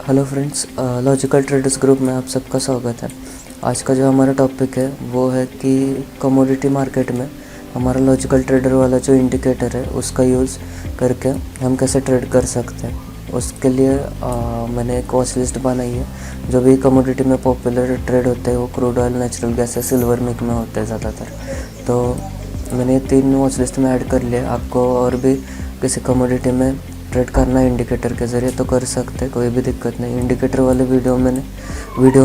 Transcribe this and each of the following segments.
Hello friends, logical traders group में आप सबका स्वागत है। आज का जो हमारा टॉपिक है वो है कि कमोडिटी मार्केट में हमारा लॉजिकल ट्रेडर वाला जो इंडिकेटर है उसका यूज़ करके हम कैसे ट्रेड कर सकते हैं। उसके लिए मैंने एक वॉच लिस्ट बनाई है। जो भी कमोडिटी में पॉपुलर ट्रेड होते हैं वो क्रूड ऑयल, नेचुरल गैस या सिल्वर मिक में होते हैं ज़्यादातर। तो मैंने 3 वॉच लिस्ट में ऐड कर लिया। आपको और भी किसी कमोडिटी में ट्रेड करना है इंडिकेटर के ज़रिए तो कर सकते, कोई भी दिक्कत नहीं। इंडिकेटर वाले वीडियो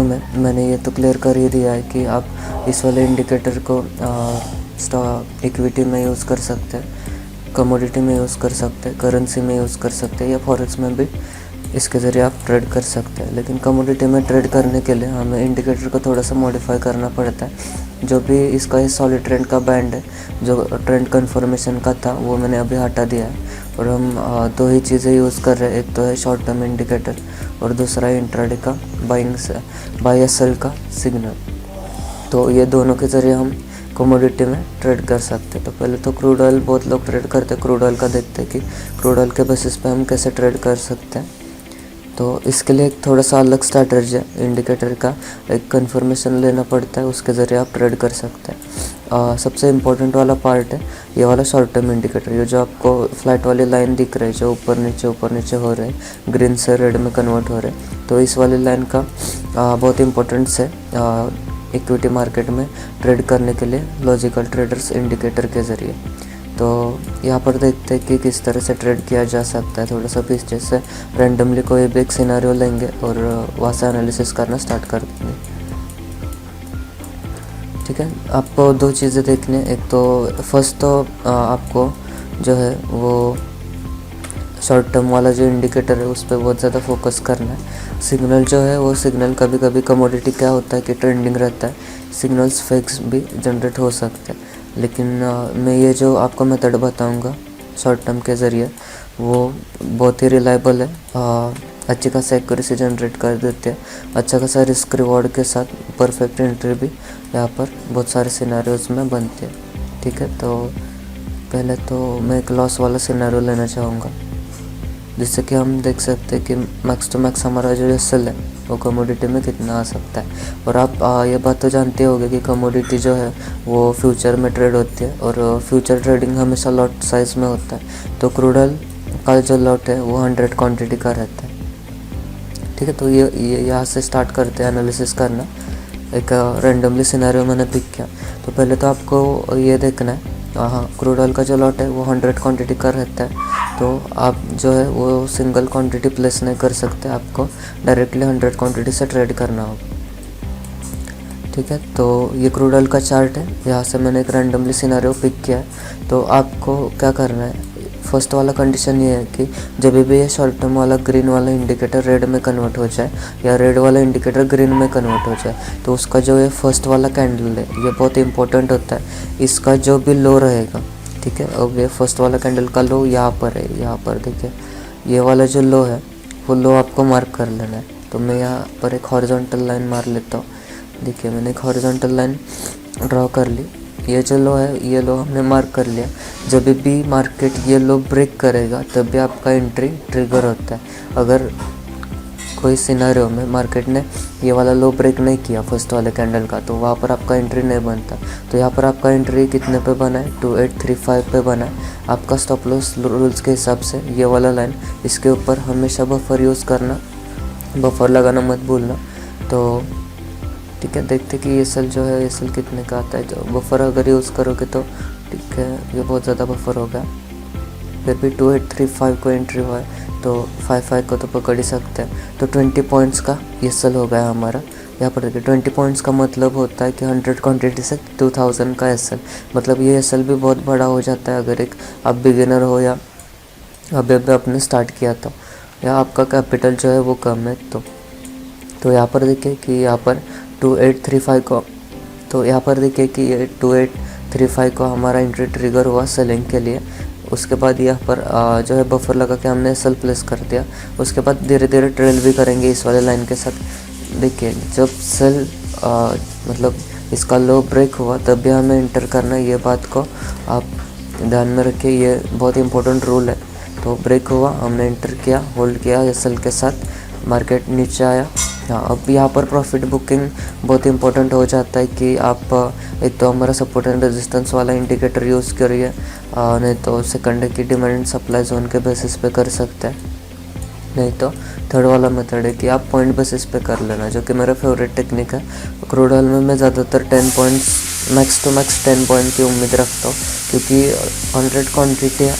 में मैंने ये तो क्लियर कर ही दिया है कि आप इस वाले इंडिकेटर को स्टॉक इक्विटी में यूज़ कर सकते हैं, कमोडिटी में यूज़ कर सकते हैं, करेंसी में यूज़ कर सकते हैं या फॉरेक्स में भी इसके ज़रिए आप ट्रेड कर सकते हैं। लेकिन कमोडिटी में ट्रेड करने के लिए हमें इंडिकेटर को थोड़ा सा मॉडिफाई करना पड़ता है। जो भी इसका ये सॉलिड ट्रेंड का बैंड है, जो ट्रेंड कन्फर्मेशन का था, वो मैंने अभी हटा दिया है और हम 2 ही चीज़ें यूज़ कर रहे हैं। एक तो है शॉर्ट टर्म इंडिकेटर और दूसरा है इंट्राडे का बाई सेल का सिग्नल। तो ये दोनों के ज़रिए हम कमोडिटी में ट्रेड कर सकते हैं। तो पहले तो क्रूड ऑयल बहुत लोग ट्रेड करते हैं, क्रूड ऑयल का देखते हैं कि क्रूड ऑयल के बेसिस पे हम कैसे ट्रेड कर सकते हैं। तो इसके लिए एक थोड़ा सा अलग स्ट्रैटेजी है। इंडिकेटर का एक कंफर्मेशन लेना पड़ता है, उसके ज़रिए आप ट्रेड कर सकते हैं। सबसे इम्पोर्टेंट वाला पार्ट है ये वाला शॉर्ट टर्म इंडिकेटर। ये जो आपको फ्लैट वाली लाइन दिख रही है, जो ऊपर नीचे हो रहे हैं, ग्रीन से रेड में कन्वर्ट हो रहे हैं, तो इस वाली लाइन का बहुत इम्पोर्टेंस है इक्विटी मार्केट में ट्रेड करने के लिए लॉजिकल ट्रेडर्स इंडिकेटर के ज़रिए। तो यहाँ पर देखते हैं कि किस तरह से ट्रेड किया जा सकता है। थोड़ा सा पीछे से रैंडमली कोई भी एक सिनेरियो लेंगे और वहाँ से एनालिसिस करना स्टार्ट कर देंगे। ठीक है, आपको 2 चीज़ें देखनी है। एक तो फर्स्ट तो आपको जो है वो शॉर्ट टर्म वाला जो इंडिकेटर है उस पर बहुत ज़्यादा फोकस करना है। सिग्नल जो है वो सिग्नल कभी कभी कमोडिटी क्या होता है कि ट्रेंडिंग रहता है, सिग्नल्स फेक्स भी जनरेट हो सकते हैं। लेकिन मैं ये जो आपको मेथड बताऊंगा शॉर्ट टर्म के ज़रिए वो बहुत ही रिलायबल है, अच्छी खासा एक्यूरेसी जनरेट कर देते हैं, अच्छा खासा रिस्क रिवॉर्ड के साथ परफेक्ट एंट्री भी यहाँ पर बहुत सारे सिनेरियोज़ में बनते हैं। ठीक है, तो पहले तो मैं एक लॉस वाला सिनेरियो लेना चाहूँगा, जिससे कि हम देख सकते हैं कि मैक्स टू मैक्स हमारा जो एसएल है वो कमोडिटी में कितना आ सकता है। और आप ये बात तो जानते होंगे कि कमोडिटी जो है वो फ्यूचर में ट्रेड होती है और फ्यूचर ट्रेडिंग हमेशा लॉट साइज में होता है। तो क्रूड ऑयल का जो लॉट है वो 100 क्वांटिटी का रहता है। ठीक है, तो ये यहाँ से स्टार्ट करते हैं एनालिसिस करना। एक रैंडमली सिनेरियो मैंने पिक किया। तो पहले तो आपको ये देखना है, हाँ, क्रूड ऑयल का जो लॉट है वो 100 क्वांटिटी का रहता है। तो आप जो है वो सिंगल क्वांटिटी प्लेस नहीं कर सकते, आपको डायरेक्टली 100 क्वांटिटी से ट्रेड करना होगा। ठीक है, तो ये क्रूड ऑयल का चार्ट है। यहाँ से मैंने एक रैंडमली सिनेरियो पिक किया है। तो आपको क्या करना है, फर्स्ट वाला कंडीशन ये है कि जब भी ये शॉर्ट टर्म वाला ग्रीन वाला इंडिकेटर रेड में कन्वर्ट हो जाए या रेड वाला इंडिकेटर ग्रीन में कन्वर्ट हो जाए, तो उसका जो ये फर्स्ट वाला कैंडल है ये बहुत इंपॉर्टेंट होता है। इसका जो भी लो रहेगा, ठीक है, अब ये फर्स्ट वाला कैंडल का लो यहाँ पर है, यहाँ पर देखिए ये वाला जो लो है वो लो आपको मार्क कर लेना है। तो मैं यहाँ पर एक हॉरिजॉन्टल लाइन मार लेता हूँ। देखिए मैंने एक हॉरिजॉन्टल लाइन ड्रॉ कर ली। ये जो लो है ये लो हमने मार्क कर लिया। जब भी मार्केट ये लो ब्रेक करेगा तब भी आपका एंट्री ट्रिगर होता है। अगर कोई सिनेरियो में मार्केट ने ये वाला लो ब्रेक नहीं किया फर्स्ट वाले कैंडल का, तो वहाँ पर आपका एंट्री नहीं बनता। तो यहाँ पर आपका एंट्री कितने पे बना है, 2835 पे बना है। आपका स्टॉप लॉस रूल्स के हिसाब से ये वाला लाइन, इसके ऊपर हमेशा बफर यूज़ करना, बफर लगाना मत भूलना। तो ठीक है, देखते कि ये सेल जो है ये सेल कितने का आता है। जो बफर अगर यूज़ करोगे तो ठीक है, ये बहुत ज़्यादा बफर होगा। फिर भी 2835 को एंट्री हुआ है तो 55 को तो पकड़ ही सकते हैं। तो 20 पॉइंट्स का ये सेल हो गया हमारा। यहाँ पर देखिए 20 पॉइंट्स का मतलब होता है कि 100 क्वांटिटी से 2000 का एसएल, मतलब ये एसएल भी बहुत बड़ा हो जाता है अगर एक आप बिगिनर हो या अभी अभी आपने स्टार्ट किया था या आपका कैपिटल जो है वो कम है। तो यहाँ पर देखिए कि यहाँ पर 2835 को, तो यहाँ पर देखिए कि ये 2835 को हमारा एंट्री ट्रिगर हुआ सेलिंग के लिए। उसके बाद यहाँ पर जो है बफर लगा के हमने सेल प्लेस कर दिया। उसके बाद धीरे धीरे ट्रेल भी करेंगे इस वाले लाइन के साथ। देखिए जब सेल मतलब इसका लो ब्रेक हुआ तब भी हमें एंटर करना है, ये बात को आप ध्यान में रखिए, ये बहुत इंपॉर्टेंट रूल है। तो ब्रेक हुआ, हमने एंटर किया, होल्ड किया एसएल के साथ, मार्केट नीचे आया। हाँ, अब यहाँ पर प्रॉफिट बुकिंग बहुत इंपॉर्टेंट हो जाता है कि आप एक तो हमारा सपोर्ट एंड रेजिस्टेंस वाला इंडिकेटर यूज़ करिए, नहीं तो सेकंड की डिमांड एंड सप्लाई जोन के बेसिस पे कर सकते हैं, नहीं तो थर्ड वाला मेथड है कि आप पॉइंट बेसिस पे कर लेना, जो कि मेरा फेवरेट टेक्निक है। क्रूड ऑयल में मैं ज़्यादातर 10 points max to max 10 point की उम्मीद रखता हूँ, क्योंकि 100 क्वान्टिटी है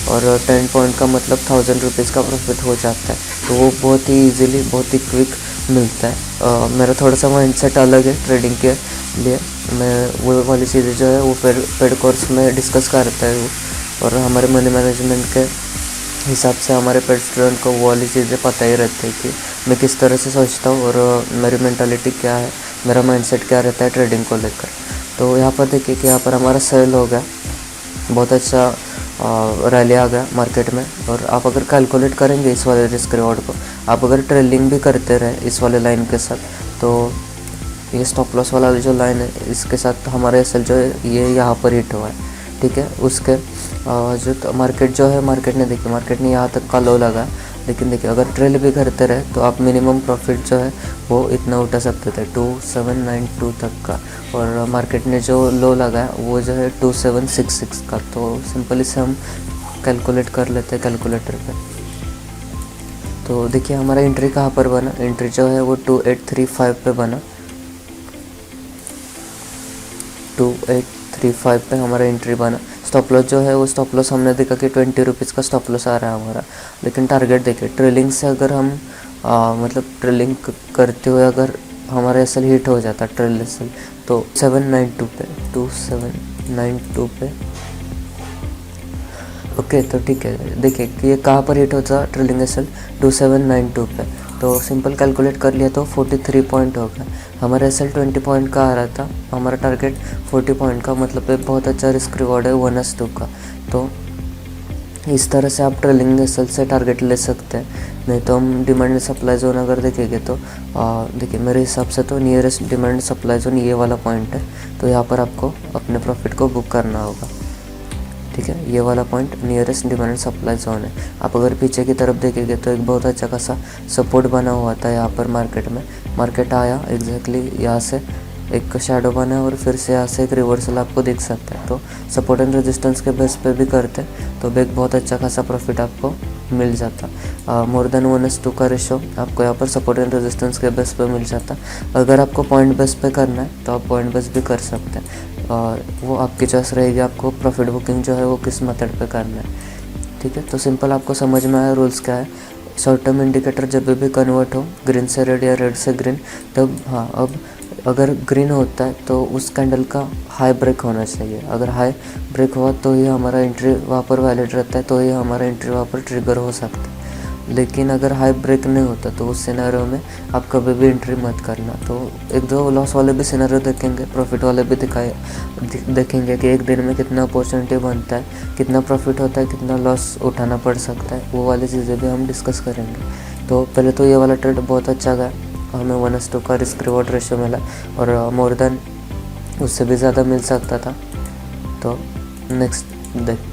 और 10 पॉइंट का मतलब 1000 रुपीज़ का प्रॉफिट हो जाता है, तो वो बहुत ही ईजिली बहुत ही क्विक मिलता है। मेरा थोड़ा सा माइंडसेट अलग है ट्रेडिंग के लिए। मैं वो वाली चीज़ें जो है वो पेड कोर्स में डिस्कस करता है, और हमारे मनी मैनेजमेंट के हिसाब से हमारे पेड स्टूडेंट को वो वाली चीज़ें पता ही रहती है कि मैं किस तरह से सोचता हूँ और मेरी मेंटालिटी क्या है, मेरा माइंडसेट क्या रहता है ट्रेडिंग को लेकर। तो यहाँ पर देखिए कि यहाँ पर हमारा सेल हो गया, बहुत अच्छा रैली आ गया मार्केट में। और आप अगर कैलकुलेट करेंगे इस वाले रिस्क रिवॉर्ड को, आप अगर ट्रेलिंग भी करते रहे इस वाले लाइन के साथ, तो ये स्टॉप लॉस वाला जो लाइन है इसके साथ हमारा एसएल जो है ये यहाँ पर हिट हुआ है, ठीक है। उसके जो मार्केट जो है, मार्केट ने यहाँ तक का लो लगा, लेकिन देखिए अगर ट्रेल भी करते रहे तो आप मिनिमम प्रॉफिट जो है वो इतना उठा सकते थे 2792 तक का, और मार्केट ने जो लो लगा है वो जो है 2766 का। तो सिंपली से हम कैलकुलेट कर लेते हैं कैलकुलेटर पे। तो देखिए हमारा एंट्री कहाँ पर बना, एंट्री जो है वो 2835 पे बना, 2835 पे हमारा एंट्री बना। स्टॉप लॉस जो है वो स्टॉप लॉस हमने देखा कि 20 रुपीज़ का स्टॉप लॉस आ रहा है हमारा, लेकिन टारगेट देखिए ट्रेलिंग से अगर हम मतलब ट्रेलिंग करते हुए अगर हमारा एसएल हिट हो जाता ट्रेल एसएल, तो 2792 पे ओके। तो ठीक है, देखिए कि ये कहाँ पर हिट होता ट्रेलिंग एसएल 2792 पे, तो सिंपल कैलकुलेट कर लिया तो 43 पॉइंट हो गया। हमारा एसएल 20 पॉइंट का आ रहा था, हमारा टारगेट 40 पॉइंट का, मतलब एक बहुत अच्छा रिस्क रिवॉर्ड है 1:2 का। तो इस तरह से आप ट्रेलिंग एसएल से टारगेट ले सकते हैं। नहीं तो हम डिमांड सप्लाई जोन अगर देखेंगे तो देखिए मेरे हिसाब से तो नियरेस्ट डिमांड सप्लाई जोन ये वाला पॉइंट है, तो यहाँ पर आपको अपने प्रॉफिट को बुक करना होगा, ठीक है। ये वाला point nearest demand supply zone है। आप अगर पीछे की तरफ देखेंगे तो एक बहुत अच्छा खासा सपोर्ट बना हुआ था यहाँ पर मार्केट में। मार्केट आया एग्जैक्टली यहाँ से एक शैडो बना और फिर से यहाँ से एक रिवर्सल आपको दिख सकता है। तो सपोर्ट एंड रेजिस्टेंस के बेस पे भी करते तो एक बहुत अच्छा खासा प्रॉफिट आपको मिल जाता। मोर देन 1:2 का रेशो आपको यहाँ पर सपोर्ट एंड रेजिस्टेंस के बेस पे मिल जाता। अगर आपको पॉइंट बेस पे करना है तो आप पॉइंट बेस भी कर सकते हैं, और वो आपकी चॉइस रहेगी आपको प्रॉफिट बुकिंग जो है वो किस मेथड पे करना है, ठीक है। तो सिंपल आपको समझ में आया रूल्स क्या है। शॉर्ट टर्म इंडिकेटर जब भी कन्वर्ट हो ग्रीन से रेड या रेड से ग्रीन, तब हाँ अब अगर ग्रीन होता है तो उस कैंडल का हाई ब्रेक होना चाहिए। अगर हाई ब्रेक हुआ तो ये हमारा एंट्री वहाँ पर वैलिड रहता है, तो ये हमारा एंट्री वहाँ पर ट्रिगर हो सकता है। लेकिन अगर हाई ब्रेक नहीं होता तो उस सिनेरियो में आप कभी भी एंट्री मत करना। तो एक दो लॉस वाले भी सिनेरियो देखेंगे, प्रॉफिट वाले भी देखेंगे कि एक दिन में कितना अपॉर्चुनिटी बनता है, कितना प्रॉफिट होता है, कितना लॉस उठाना पड़ सकता है, वो वाली चीज़ें भी हम डिस्कस करेंगे। तो पहले तो ये वाला ट्रेड बहुत अच्छा गया, हमें 1:2 का रिस्क रिवॉर्ड रेशो मिला, और मोर देन उससे भी ज़्यादा मिल सकता था। तो नेक्स्ट देखते हैं।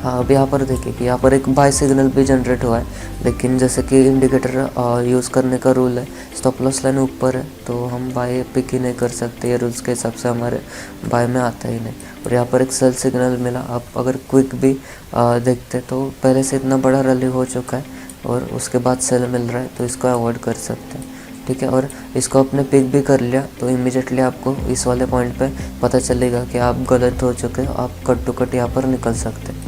हाँ, अब यहाँ पर देखिए कि यहाँ पर एक बाय सिग्नल भी जनरेट हुआ है, लेकिन जैसे कि इंडिकेटर यूज़ करने का रूल है, स्टॉप लॉस लाइन ऊपर है तो हम बाय पिक ही नहीं कर सकते, ये रूल्स के हिसाब से हमारे बाय में आता ही नहीं। और यहाँ पर एक सेल सिग्नल मिला। आप अगर क्विक भी देखते तो पहले से इतना बड़ा रैली हो चुका है और उसके बाद सेल मिल रहा है, तो इसको अवॉइड कर सकते हैं, ठीक है। और इसको आपने पिक भी कर लिया तो इमीडिएटली आपको इस वाले पॉइंट पे पता चलेगा कि आप गलत हो चुके हो, आप कट टू कट यहाँ पर निकल सकते हैं,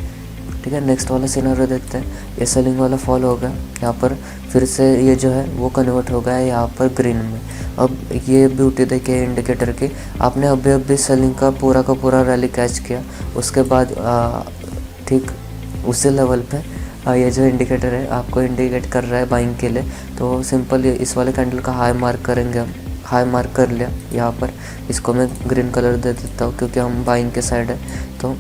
ठीक है। नेक्स्ट वाला सिनेरियो देखते हैं। ये सेलिंग वाला फॉल हो गया, यहाँ पर फिर से ये जो है वो कन्वर्ट हो गया है यहाँ पर ग्रीन में। अब ये ब्यूटी देखिए इंडिकेटर की, आपने अभी सेलिंग का पूरा रैली कैच किया, उसके बाद ठीक उसी लेवल पे ये जो इंडिकेटर है आपको इंडिकेट कर रहा है बाइंग के लिए। तो सिंपल इस वाले कैंडल का हाई मार्क करेंगे हम, हाई मार्क कर लिया यहाँ पर, इसको मैं ग्रीन कलर दे देता हूँ क्योंकि हम बाइंग के साइड है। तो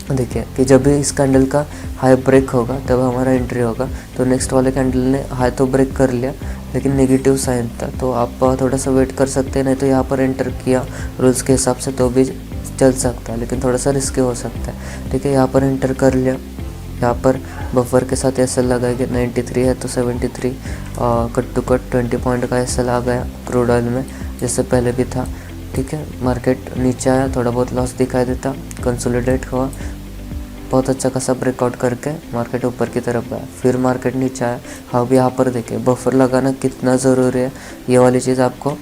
देखिए कि जब भी इस कैंडल का हाई ब्रेक होगा तब हमारा एंट्री होगा। तो नेक्स्ट वाले कैंडल ने हाई तो ब्रेक कर लिया लेकिन नेगेटिव साइन था, तो आप थोड़ा सा वेट कर सकते हैं, नहीं तो यहाँ पर एंटर किया रूल्स के हिसाब से तो भी चल सकता है, लेकिन थोड़ा सा रिस्की हो सकता है, ठीक है। यहाँ पर एंटर कर लिया यहाँ पर बफर के साथ एस एल लगाएंगे, 93 है तो 73 कट टू कट 20 पॉइंट का एस एल आ गया क्रूड ऑयल में, जैसे पहले भी था। ठीक है, मार्केट नीचे आया, थोड़ा बहुत लॉस दिखाई देता, कंसोलिडेट हुआ, बहुत अच्छा खासा ब्रेकआउट करके मार्केट ऊपर की तरफ गया, फिर मार्केट नीचे आया। अब यहाँ पर देखिए बफर लगाना कितना ज़रूरी है, ये वाली चीज़ आपको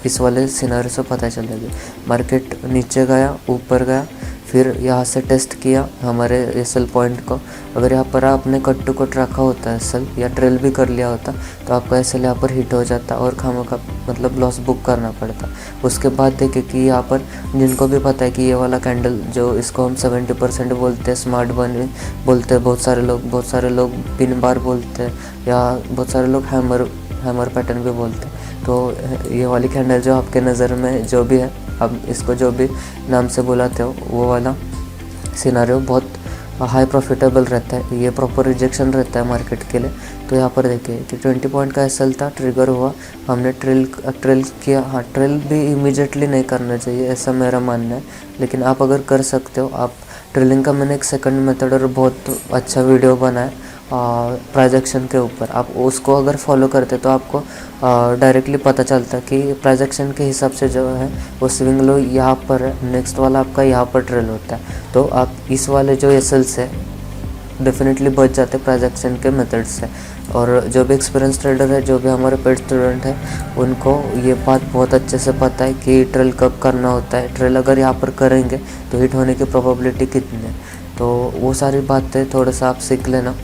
इस वाले सिनारियो से पता चलेगी। मार्केट नीचे गया, ऊपर गया, फिर यहाँ से टेस्ट किया हमारे एसएल पॉइंट को। अगर यहाँ पर आपने कट टू कट रखा होता है एसएल या ट्रेल भी कर लिया होता तो आपका एसएल यहाँ पर हिट हो जाता और खामखा मतलब लॉस बुक करना पड़ता। उसके बाद देखिए कि यहाँ पर जिनको भी पता है कि ये वाला कैंडल जो इसको हम 70% बोलते हैं, स्मार्ट बनी बोलते हैं, बहुत सारे लोग पिन बार बोलते हैं, या बहुत सारे लोग हैमर पैटर्न भी बोलते हैं। तो ये वाली कैंडल जो आपके नज़र में जो भी है, अब इसको जो भी नाम से बुलाते हो, वो वाला सिनारियो बहुत हाई प्रॉफिटेबल रहता है, ये प्रॉपर रिजेक्शन रहता है मार्केट के लिए। तो यहाँ पर देखिए कि 20 पॉइंट का एसएल था, ट्रिगर हुआ, हमने ट्रेल किया। हाँ, ट्रेल भी इमीडिएटली नहीं करना चाहिए ऐसा मेरा मानना है, लेकिन आप अगर कर सकते हो। आप ट्रेलिंग का मैंने एक सेकंड मेथड और बहुत अच्छा वीडियो बनाया प्राइस एक्शन के ऊपर, आप उसको अगर फॉलो करते तो आपको डायरेक्टली पता चलता कि प्राइस एक्शन के हिसाब से जो है वो स्विंग लो यहाँ पर है, नेक्स्ट वाला आपका यहाँ पर ट्रेल होता है। तो आप इस वाले जो एसएल्स है डेफिनेटली बच जाते प्राइस एक्शन के मेथड से। और जो भी एक्सपीरियंस ट्रेडर है, जो भी हमारे पेड स्टूडेंट है, उनको ये बात बहुत अच्छे से पता है कि ट्रेल कब करना होता है, ट्रेल अगर यहाँ पर करेंगे तो हिट होने की प्रोबेबिलिटी कितनी है। तो वो सारी बातें थोड़ा सा आप सीख लेना,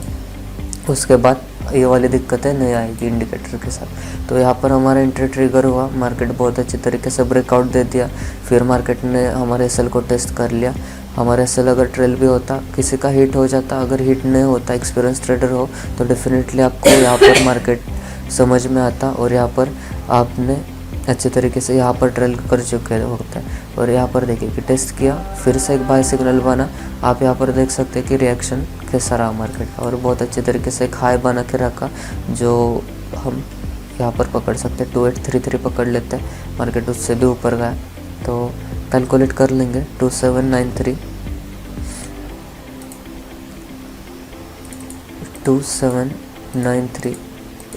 उसके बाद ये वाली दिक्कतें नहीं आएगी इंडिकेटर के साथ। तो यहाँ पर हमारा एंट्री ट्रिगर हुआ, मार्केट बहुत अच्छी तरीके से ब्रेकआउट दे दिया, फिर मार्केट ने हमारे एसएल को टेस्ट कर लिया। हमारा एसएल अगर ट्रेल भी होता, किसी का हिट हो जाता, अगर हिट नहीं होता, एक्सपीरियंस ट्रेडर हो तो डेफिनेटली आपको यहाँ पर मार्केट समझ में आता और यहाँ पर आपने अच्छे तरीके से यहाँ पर ट्रेल कर चुके होता है। और यहाँ पर देखिए कि टेस्ट किया, फिर से एक बाय सिग्नल बना, आप यहाँ पर देख सकते हैं कि रिएक्शन कैसा रहा मार्केट का, और बहुत अच्छे तरीके से एक हाई बना के रखा जो हम यहाँ पर पकड़ सकते हैं। 2833 पकड़ लेते हैं, मार्केट उससे भी ऊपर गया तो कैलकुलेट कर लेंगे 2793 2793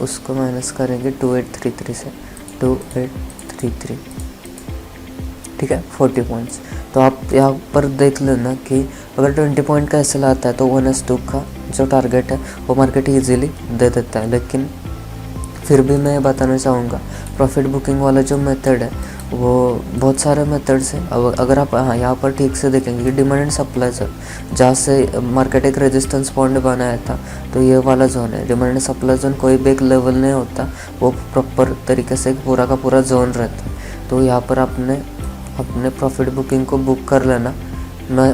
उसको माइनस करेंगे 2833 से 2833, ठीक है, 40 पॉइंट्स। तो आप यहाँ पर देख लेना कि अगर 20 पॉइंट का एसएल आता है तो 1S2 का जो टारगेट है वो मार्केट इजीली दे देता है। लेकिन फिर भी मैं बताना चाहूँगा प्रॉफिट बुकिंग वाला जो मेथड है वो बहुत सारे मेथड्स हैं। अब अगर आप यहाँ पर ठीक से देखेंगे कि डिमांड एंड सप्लाई जोन, जहाँ से मार्केट एक रेजिस्टेंस पॉइंट बनाया था, तो ये वाला जोन है। डिमांड एंड सप्लाई जोन कोई भी एक लेवल नहीं होता, वो प्रॉपर तरीके से पूरा का पूरा जोन रहता है। तो यहाँ पर आपने अपने प्रॉफिट बुकिंग को बुक कर लेना, मैं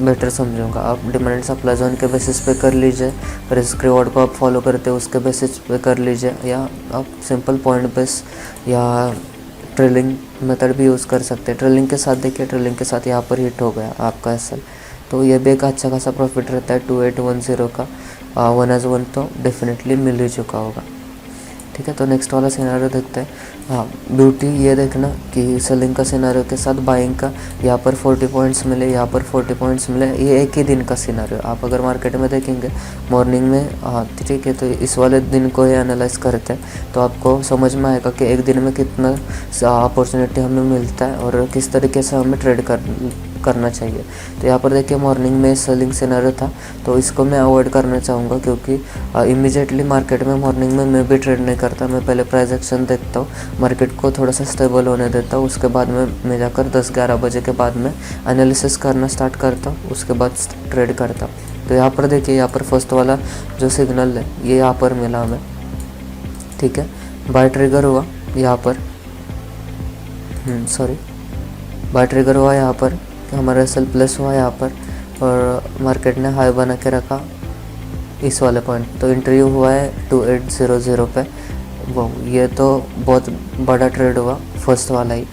बेटर समझूंगा। आप डिमांड एंड सप्लाई जोन के बेसिस पे कर लीजिए, रिस्क रिवॉर्ड को आप फॉलो करते हो उसके बेसिस पे कर लीजिए, या आप सिंपल पॉइंट बेस या ट्रेलिंग मेथड भी यूज़ कर सकते हैं। ट्रेलिंग के साथ देखिए, ट्रेलिंग के साथ यहाँ पर हिट हो गया आपका एसएल, तो ये भी एक अच्छा खासा प्रॉफिट रहता है 2810 का। 1S1 तो डेफिनेटली मिल ही चुका होगा, ठीक है। तो नेक्स्ट वाला सिनारियो देखते हैं। हाँ, ब्यूटी ये देखना कि सेलिंग का सिनारियो के साथ बाइंग का, यहाँ पर 40 पॉइंट्स मिले, यहाँ पर 40 पॉइंट्स मिले, ये एक ही दिन का सिनारियो। आप अगर मार्केट में देखेंगे मॉर्निंग में, हाँ ठीक है, तो इस वाले दिन को ही एनालाइज करते हैं तो आपको समझ में आएगा कि एक दिन में कितना अपॉर्चुनिटी हमें मिलता है और किस तरीके से हमें ट्रेड करना चाहिए। तो यहाँ पर देखिए मॉर्निंग में सेलिंग सिनेरियो था, तो इसको मैं अवॉइड करना चाहूँगा क्योंकि इमीडिएटली मार्केट में मॉर्निंग में मैं भी ट्रेड नहीं करता। मैं पहले प्राइस एक्शन देखता हूँ, मार्केट को थोड़ा सा स्टेबल होने देता हूँ, उसके बाद में मैं जाकर 10-11 बजे के बाद में एनालिसिस करना स्टार्ट करता हूँ, उसके बाद ट्रेड करता हूँ। तो यहाँ पर देखिए, यहाँ पर फर्स्ट वाला जो सिग्नल है ये यहाँ पर मिला हमें, ठीक है। बाय ट्रिगर हुआ यहाँ पर, बाय ट्रिगर हुआ यहाँ पर, हमारा एसएल प्लस हुआ यहाँ पर, और मार्केट ने हाई बना के रखा इस वाले पॉइंट। तो इंटरव्यू हुआ है 2800 पे, वो ये तो बहुत बड़ा ट्रेड हुआ फर्स्ट वाला ही।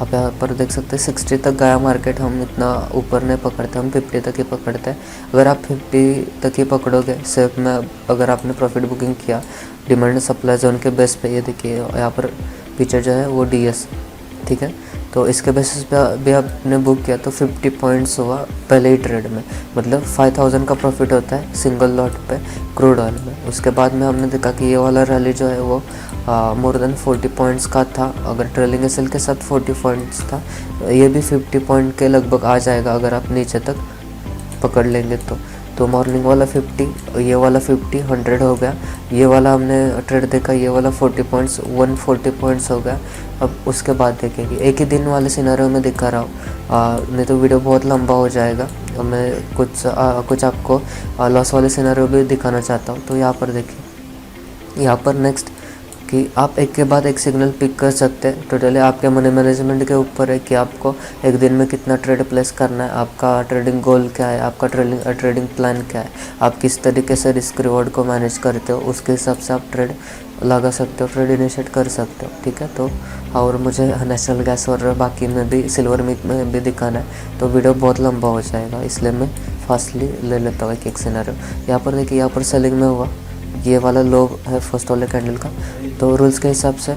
आप यहाँ पर देख सकते हैं 60 तक गया मार्केट, हम इतना ऊपर नहीं पकड़ते, हम 50 तक ही पकड़ते हैं। अगर आप 50 तक ही पकड़ोगे सेफ में, अगर आपने प्रॉफिट बुकिंग किया डिमांड सप्लाई जोन के बेस पे, ये देखिए यहाँ पर पीछे जो है वो डीएस, ठीक है। तो इसके बेसिस पे भी आपने बुक किया तो 50 पॉइंट्स हुआ पहले ही ट्रेड में, मतलब 5000 का प्रॉफिट होता है सिंगल लॉट पे क्रूड ऑयल में। उसके बाद में हमने देखा कि ये वाला रैली जो है वो मोर देन 40 पॉइंट्स का था। अगर ट्रेलिंग एसएल के साथ 40 पॉइंट्स था, ये भी 50 पॉइंट के लगभग आ जाएगा अगर आप नीचे तक पकड़ लेंगे तो मॉर्निंग वाला 50, ये वाला 50, 100 हो गया। ये वाला हमने ट्रेड देखा, ये वाला 40 पॉइंट्स, 140 पॉइंट्स हो गया। अब उसके बाद देखेंगे, एक ही दिन वाले सिनारियो में दिखा रहा हूँ, नहीं तो वीडियो बहुत लंबा हो जाएगा। और मैं कुछ आपको लॉस वाले सिनारियो भी दिखाना चाहता हूँ। तो यहाँ पर देखिए, यहाँ पर नेक्स्ट कि आप एक के बाद एक सिग्नल पिक कर सकते हैं। टोटली आपके मनी मैनेजमेंट के ऊपर है कि आपको एक दिन में कितना ट्रेड प्लेस करना है, आपका ट्रेडिंग गोल क्या है, आपका ट्रेडिंग प्लान क्या है, आप किस तरीके से रिस्क रिवॉर्ड को मैनेज करते हो, उसके हिसाब से आप ट्रेड लगा सकते हो, ट्रेड इनिशिएट कर सकते हो। ठीक है, तो और मुझे नेशनल गैस और बाकी में भी सिल्वर मीट में भी दिखाना है, तो वीडियो बहुत लंबा हो जाएगा, इसलिए मैं फास्टली ले लेता हूँ एक सिनेरियो। यहाँ पर देखिए, यहाँ पर सेलिंग में हुआ, ये वाला लो है फर्स्ट वाले कैंडल का। तो रूल्स के हिसाब से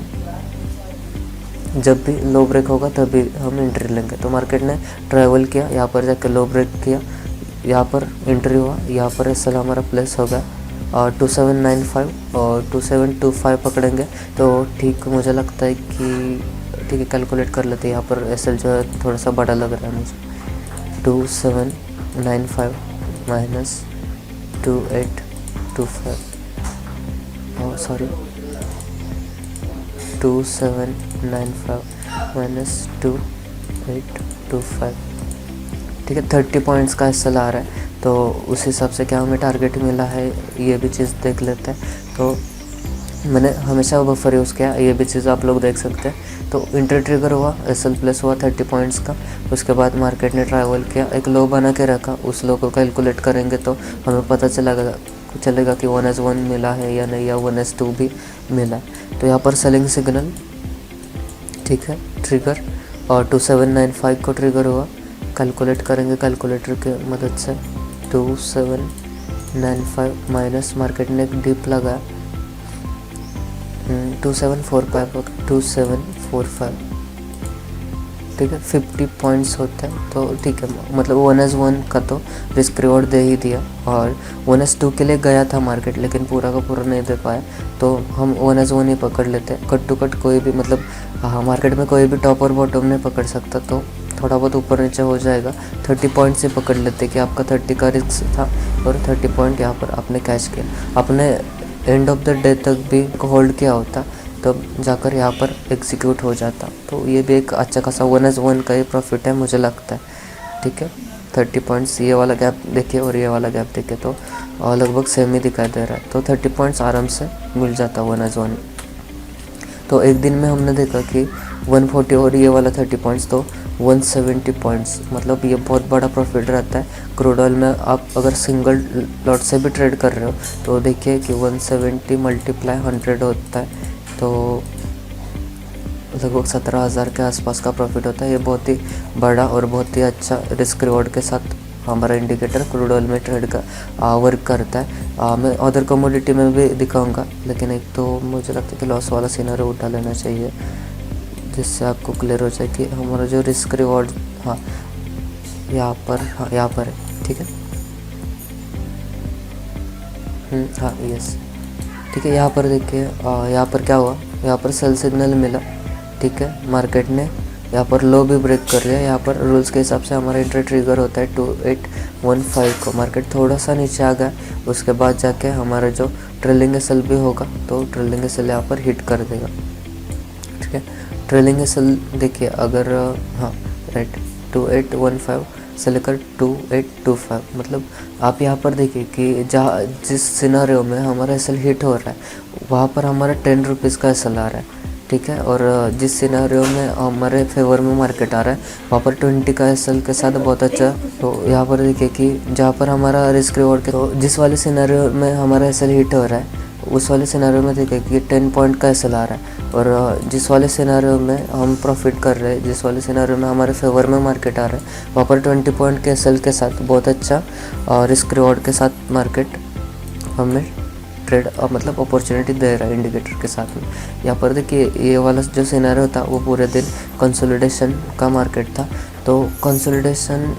जब भी लो ब्रेक होगा तभी हम एंट्री लेंगे। तो मार्केट ने ट्रैवल किया, यहाँ पर जाकर लो ब्रेक किया, यहाँ पर एंट्री हुआ, यहाँ पर एसएल हमारा प्लेस हो गया और 2795 और 2725 पकड़ेंगे तो ठीक मुझे लगता है कि ठीक है, कैलकुलेट कर लेते हैं। यहाँ पर एसएल जो है थोड़ा सा बड़ा लग रहा है मुझे, 2795 माइनस 2825, सॉरी 2795 माइनस 2825, ठीक है, 30 पॉइंट्स का एसएल आ रहा है। तो उस हिसाब से क्या हमें टारगेट मिला है ये भी चीज़ देख लेते हैं। तो मैंने हमेशा बफर यूज़ किया, ये भी चीज़ आप लोग देख सकते हैं। तो इंटर ट्रिगर हुआ, एसएल प्लस हुआ 30 पॉइंट्स का। उसके बाद मार्केट ने ट्रैवल किया, एक लो बना के रखा, उस लो को कैलकुलेट करेंगे तो हमें पता चलेगा कि 1S1 मिला है या नहीं, या 1S2 भी मिला है। तो यहाँ पर सेलिंग सिग्नल, ठीक है, ट्रिगर और 2795 को ट्रिगर हुआ, कैलकुलेट करेंगे कैलकुलेटर की मदद से। 2795 माइनस मार्केट ने एक डिप लगा 2745, ठीक है, 50 पॉइंट्स होते हैं। तो ठीक है, मतलब 1S1 का तो रिस्क रिवॉर्ड दे ही दिया, और 1S2 के लिए गया था मार्केट, लेकिन पूरा का पूरा नहीं दे पाया, तो हम 1S1 ही पकड़ लेते हैं। कट टू कट कोई भी, मतलब मार्केट में कोई भी टॉप और बॉटम नहीं पकड़ सकता, तो थोड़ा बहुत ऊपर नीचे हो जाएगा। 30 पॉइंट से पकड़ लेते कि आपका 30 का रिस्क था और 30 पॉइंट यहाँ पर आपने कैश किया। आपने एंड ऑफ द डे तक भी होल्ड किया होता तब जाकर यहाँ पर एग्जीक्यूट हो जाता। तो ये भी एक अच्छा खासा 1S1 का ही प्रॉफिट है मुझे लगता है। ठीक है, 30 पॉइंट्स, ये वाला गैप देखिए और ये वाला गैप देखिए तो लगभग सेम ही दिखाई दे रहा है। तो 30 पॉइंट्स आराम से मिल जाता 1S1। तो एक दिन में हमने देखा कि 140 और ये वाला 30 पॉइंट्स, तो 170 पॉइंट्स, मतलब ये बहुत बड़ा प्रॉफिट रहता है। क्रूड ऑयल में आप अगर सिंगल लॉट से भी ट्रेड कर रहे हो तो देखिए कि 170 मल्टीप्लाई 100 होता है, तो लगभग 17,000 के आसपास का प्रॉफिट होता है। ये बहुत ही बड़ा और बहुत ही अच्छा रिस्क रिवॉर्ड के साथ हमारा इंडिकेटर क्रूड ऑयल में ट्रेड का वर्क करता है। मैं अदर कमोडिटी में भी दिखाऊंगा, लेकिन एक तो मुझे लगता है कि लॉस वाला सिनेरियो उठा लेना चाहिए, जिससे आपको क्लियर हो जाए कि हमारा जो रिस्क रिवॉर्ड, हाँ यहाँ पर है, ठीक है, हाँ यस, ठीक है। यहाँ पर देखिए, यहाँ पर क्या हुआ, यहाँ पर सेल सिग्नल मिला, ठीक है, मार्केट ने यहाँ पर लो भी ब्रेक कर लिया। यहाँ पर रूल्स के हिसाब से हमारा इंटर ट्रिगर होता है 2815 को। मार्केट थोड़ा सा नीचे आ गया, उसके बाद जाके हमारा जो ट्रेलिंग एसएल भी होगा तो ट्रेलिंग एसएल यहाँ पर हिट कर देगा, ठीक है। ट्रेलिंग एसएल देखिए, अगर हाँ राइट 2815 से लेकर 2825, मतलब आप यहाँ पर देखिए कि जिस सिनारियो में हमारा एसएल हिट हो रहा है वहाँ पर हमारा 10 रुपीज़ का एसएल आ रहा है, ठीक है। और जिस सिनारियो में हमारे फेवर में मार्केट आ रहा है वहाँ पर 20 का एसएल के साथ बहुत अच्छा। तो यहाँ पर देखिए कि जहाँ पर हमारा रिस्क रिवॉर्ड के, तो जिस वाले सिनारियो में हमारा एसएल हिट हो रहा है उस वाले सिनारियो में देखिए कि 10 पॉइंट का एसएल आ रहा है, और जिस वाले सिनारियो में हम प्रॉफिट कर रहे हैं, जिस वाले सिनारियो में हमारे फेवर में मार्केट आ रहा है वहाँ पर 20 पॉइंट के एसएल के साथ बहुत अच्छा रिस्क रिवॉर्ड के साथ मार्केट हमें ट्रेड मतलब अपॉर्चुनिटी दे रहा है इंडिकेटर के साथ में। यहाँ पर देखिए ये वाला जो सिनेरियो था वो पूरे दिन कंसोलिडेशन का मार्केट था। तो कंसोलिडेशन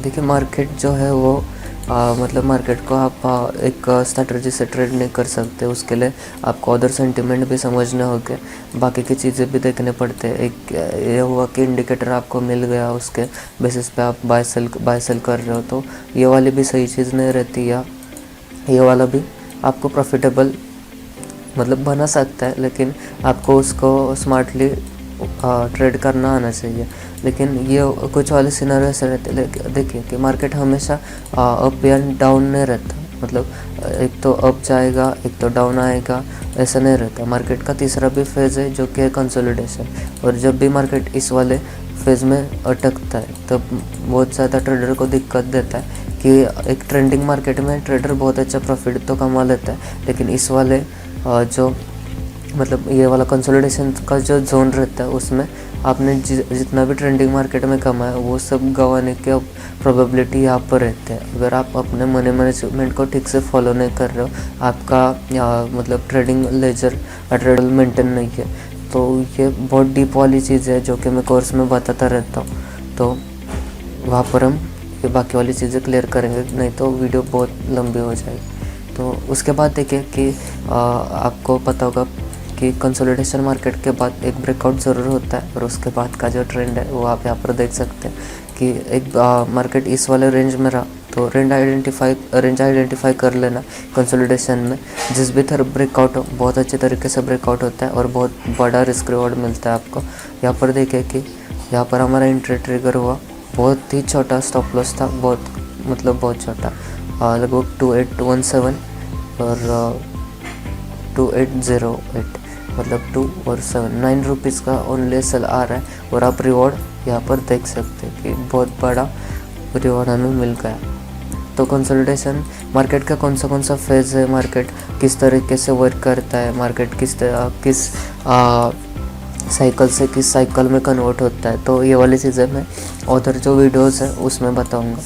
देखिए मार्केट जो है वो मतलब मार्केट को आप एक स्ट्रैटेजी से ट्रेड नहीं कर सकते, उसके लिए आपको अदर सेंटिमेंट भी समझने होंगे, बाकी की चीज़ें भी देखने पड़ते हैं। एक ये हुआ कि इंडिकेटर आपको मिल गया, उसके बेसिस पे आप बाय सेल कर रहे हो, तो ये वाली भी सही चीज़ नहीं रहती, या ये वाला भी आपको प्रॉफिटेबल मतलब बना सकता है, लेकिन आपको उसको स्मार्टली ट्रेड करना आना चाहिए। लेकिन ये कुछ वाले सिनारियो ऐसे रहते, देखिए कि मार्केट हमेशा अप या डाउन नहीं रहता, मतलब एक तो अप जाएगा एक तो डाउन आएगा, ऐसा नहीं रहता। मार्केट का तीसरा भी फेज़ है जो कि है कंसोलिडेशन, और जब भी मार्केट इस वाले फेज़ में अटकता है तब बहुत ज़्यादा ट्रेडर को दिक्कत देता है कि एक ट्रेंडिंग मार्केट में ट्रेडर बहुत अच्छा प्रॉफिट तो कमा लेता है, लेकिन इस वाले जो मतलब ये वाला कंसोलिडेशन का जो जोन रहता है उसमें आपने जितना भी ट्रेंडिंग मार्केट में कमाया वो सब गंवाने के प्रोबेबिलिटी यहाँ पर रहते हैं। अगर आप अपने मनी मैनेजमेंट को ठीक से फॉलो नहीं कर रहे हो, आपका मतलब ट्रेडिंग लेजर ट्रेडल मेंटेन नहीं है, तो ये बहुत डीप वाली चीज़ है जो कि मैं कोर्स में बताता रहता हूँ। तो वहाँ पर हम ये बाकी वाली चीज़ें क्लियर करेंगे, नहीं तो वीडियो बहुत लंबी हो जाएगी। तो उसके बाद देखिए कि आपको पता होगा कि कंसोलिडेशन मार्केट के बाद एक ब्रेकआउट ज़रूर होता है, और उसके बाद का जो ट्रेंड है वो आप यहाँ पर देख सकते हैं कि एक मार्केट इस वाले रेंज में रहा, तो रेंज आइडेंटिफाई कर लेना कंसोलिडेशन में। जिस भी तरह ब्रेकआउट हो बहुत अच्छे तरीके से ब्रेकआउट होता है और बहुत बड़ा रिस्क रिवॉर्ड मिलता है आपको। यहाँ पर देखिए कि यहाँ पर हमारा एंट्री ट्रिगर हुआ, बहुत ही छोटा स्टॉप लॉस था, बहुत छोटा, लगभग 2817 और 2808, मतलब 2 और 7 9 रुपीज़ का ओनली सेल आ रहा है, और आप रिवॉर्ड यहाँ पर देख सकते हैं कि बहुत बड़ा रिवॉर्ड हमें मिल गया। तो कंसोलिडेशन मार्केट का कौन सा फेज़ है, मार्केट किस तरीके से वर्क करता है, मार्केट किस साइकिल से किस साइकिल में कन्वर्ट होता है, तो ये वाली चीज़ें मैं उधर जो वीडियोस है उसमें बताऊंगा।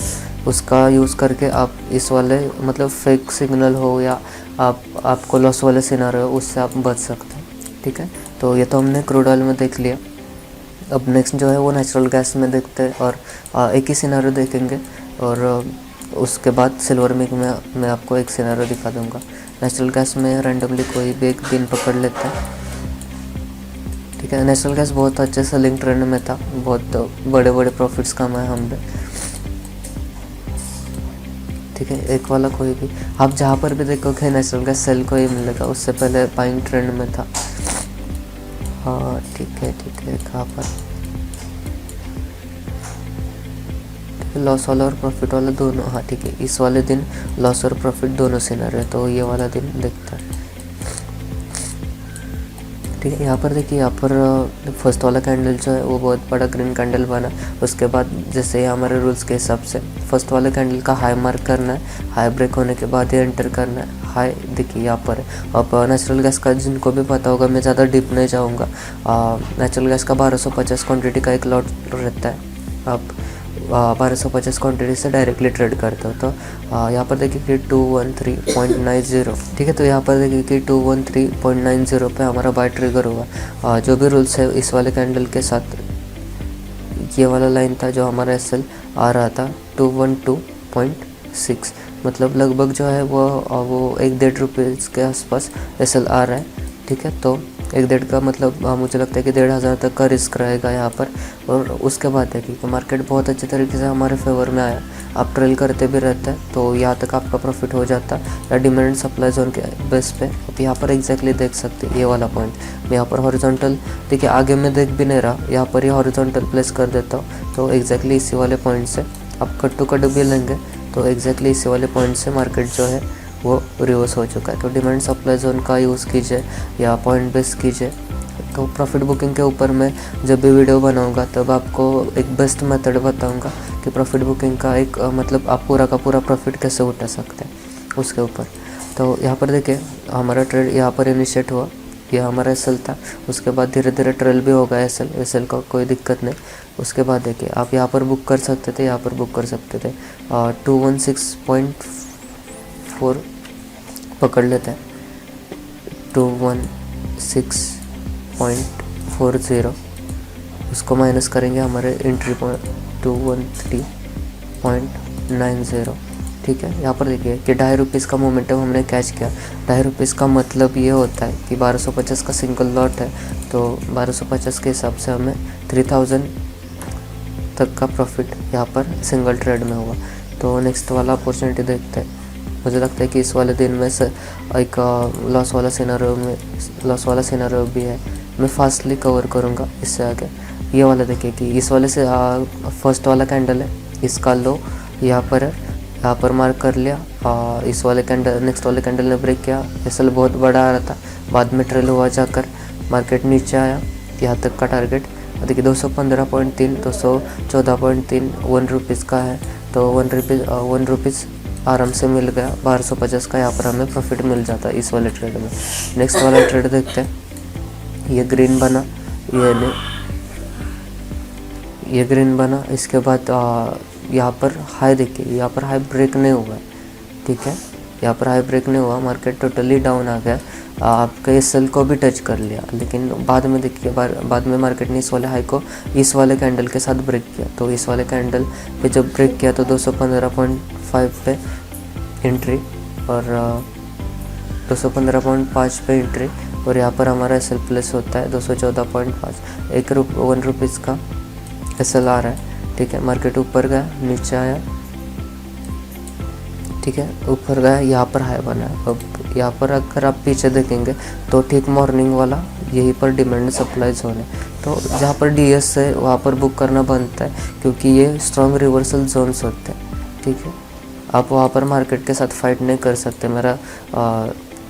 उसका यूज़ करके आप इस वाले मतलब फेक सिग्नल हो या आपको लॉस वाले सिनारियो हो उससे आप बच सकते हैं। ठीक है, तो ये तो हमने क्रूड ऑयल में देख लिया। अब नेक्स्ट जो है वो नेचुरल गैस में देखते हैं, और एक ही सिनारियो देखेंगे, और उसके बाद सिल्वर में मैं आपको एक सिनारियो दिखा दूंगा। नेचुरल गैस में रैंडमली कोई भी एक दिन पकड़ लेते हैं। ठीक है, नेचुरल गैस बहुत अच्छे सेलिंग ट्रेंड में था, बहुत बड़े प्रॉफिट्स कमाए हमने। ठीक है, एक वाला कोई भी आप जहाँ पर भी देखोगे नेचुरल गैस सेल को ही मिलेगा, उससे पहले बाइंग ट्रेंड में था। हाँ ठीक है, कहाँ पर लॉस वाला और प्रॉफिट वाला दोनों, हाँ ठीक है, इस वाले दिन लॉस और प्रॉफिट दोनों सिनारियो, तो ये वाला दिन देखता है। ठीक है, यहाँ पर देखिए, यहाँ पर फर्स्ट वाला कैंडल जो है वो बहुत बड़ा ग्रीन कैंडल बना। उसके बाद जैसे हमारे रूल्स के हिसाब से फर्स्ट वाले कैंडल का हाई मार्क करना है, हाई ब्रेक होने के बाद ही एंटर करना है। हाई देखिए यहाँ पर है। अब नेचुरल गैस का जिनको भी पता होगा, मैं ज़्यादा डीप नहीं जाऊँगा। नेचुरल गैस का 1250 क्वान्टिटी का एक लॉट रहता है, आप 1250 क्वान्टिटी से डायरेक्टली ट्रेड करते हो। तो यहाँ पर देखिए कि 213.90, ठीक है, तो यहाँ पर देखिए कि 213.90 पे हमारा बाय ट्रिगर हुआ। जो भी रूल्स है इस वाले कैंडल के साथ, ये वाला लाइन था जो हमारा एसएल आ रहा था 212.6, मतलब लगभग जो है वो 1.5 रुपये के आसपास एसएल आ रहा है। ठीक है, तो 1.5 का मतलब मुझे लगता है कि 1,500 तक का रिस्क रहेगा यहाँ पर। और उसके बाद है कि मार्केट बहुत अच्छे तरीके से हमारे फेवर में आया, आप ट्रेल करते भी रहते हैं तो यहाँ तक आपका प्रॉफिट हो जाता है, या डिमांड सप्लाई जोन के बेस पे। अब यहाँ पर एग्जैक्टली देख सकते हैं ये वाला पॉइंट, मैं यहाँ पर हॉरिजॉन्टल देखिए आगे में देख भी नहीं रहा, यहाँ पर ही हॉरिजॉन्टल प्लेस कर देता हूँ, तो एग्जैक्टली इसी वाले पॉइंट से आप कट टू कट भी लेंगे तो एग्जैक्टली इसी वाले पॉइंट से मार्केट जो है वो रिवर्स हो चुका है। तो डिमांड सप्लाई जोन का यूज़ कीजिए या पॉइंट बेस कीजिए। तो प्रॉफिट बुकिंग के ऊपर मैं जब भी वीडियो बनाऊंगा तब आपको एक बेस्ट मेथड बताऊंगा कि प्रॉफिट बुकिंग का एक मतलब आप पूरा का पूरा प्रॉफिट कैसे उठा सकते हैं उसके ऊपर। तो यहाँ पर देखिए हमारा ट्रेड यहाँ पर इनिशिएट हुआ, यह हमारा एसएल था, उसके बाद धीरे धीरे ट्रेल भी होगा एसएल का कोई दिक्कत नहीं। उसके बाद देखिए आप यहाँ पर बुक कर सकते थे, यहाँ पर बुक कर सकते थे, 216.4 पकड़ लेते हैं। 216.40, उसको माइनस करेंगे हमारे एंट्री पॉइंट 213.90। ठीक है, यहाँ पर देखिए कि ₹2.5 का मोमेंटम हमने कैच किया। ₹2.5 का मतलब ये होता है कि 1250 का सिंगल लॉट है, तो 1250 के हिसाब से हमें 3000 तक का प्रॉफिट यहाँ पर सिंगल ट्रेड में हुआ। तो नेक्स्ट वाला अपॉर्चुनिटी देखते हैं। मुझे लगता है कि इस वाले दिन में से एक लॉस वाला सिनारियो भी है, मैं फास्टली कवर करूँगा इससे आगे। ये वाला देखिए कि इस वाले से फर्स्ट वाला कैंडल है, इसका लो यहाँ पर है, यहाँ पर मार्क कर लिया। इस वाले कैंडल, नेक्स्ट वाले कैंडल ने ब्रेक किया, एसएल बहुत बड़ा आ रहा था, बाद में ट्रेल हुआ जाकर मार्केट नीचे आया यहाँ तक का टारगेट। देखिए 215.3, 214.3 ₹1 का है, तो ₹1 आराम से मिल गया। 1250 का यहाँ पर हमें प्रॉफिट मिल जाता है इस वाले ट्रेड में। नेक्स्ट वाला ट्रेड देखते हैं। ये ग्रीन बना, ये ग्रीन बना, इसके बाद यहाँ पर हाई देखिए, यहाँ पर हाई ब्रेक नहीं हुआ है। ठीक है, यहाँ पर हाई ब्रेक नहीं हुआ, मार्केट टोटली डाउन आ गया। आपका एसएल को भी टच कर लिया, लेकिन बाद में देखिए बाद में मार्केट ने इस वाले हाई को इस वाले कैंडल के साथ ब्रेक किया। तो इस वाले कैंडल पे जब ब्रेक किया तो 215.5 पे एंट्री और 215.5 पे एंट्री, और यहाँ पर हमारा एसएल प्लस होता है 214.5। ₹1 का एसएल आ रहा है। ठीक है, मार्केट ऊपर गया, नीचे आया। ठीक है, ऊपर गया, यहाँ पर हाई बना। अब यहाँ पर अगर आप पीछे देखेंगे तो ठीक मॉर्निंग वाला यहीं पर डिमांड सप्लाई जोन है, तो जहाँ पर डीएस है वहाँ पर बुक करना बनता है, क्योंकि ये स्ट्रॉन्ग रिवर्सल जोन्स होते हैं। ठीक है, आप वहाँ पर मार्केट के साथ फाइट नहीं कर सकते। मेरा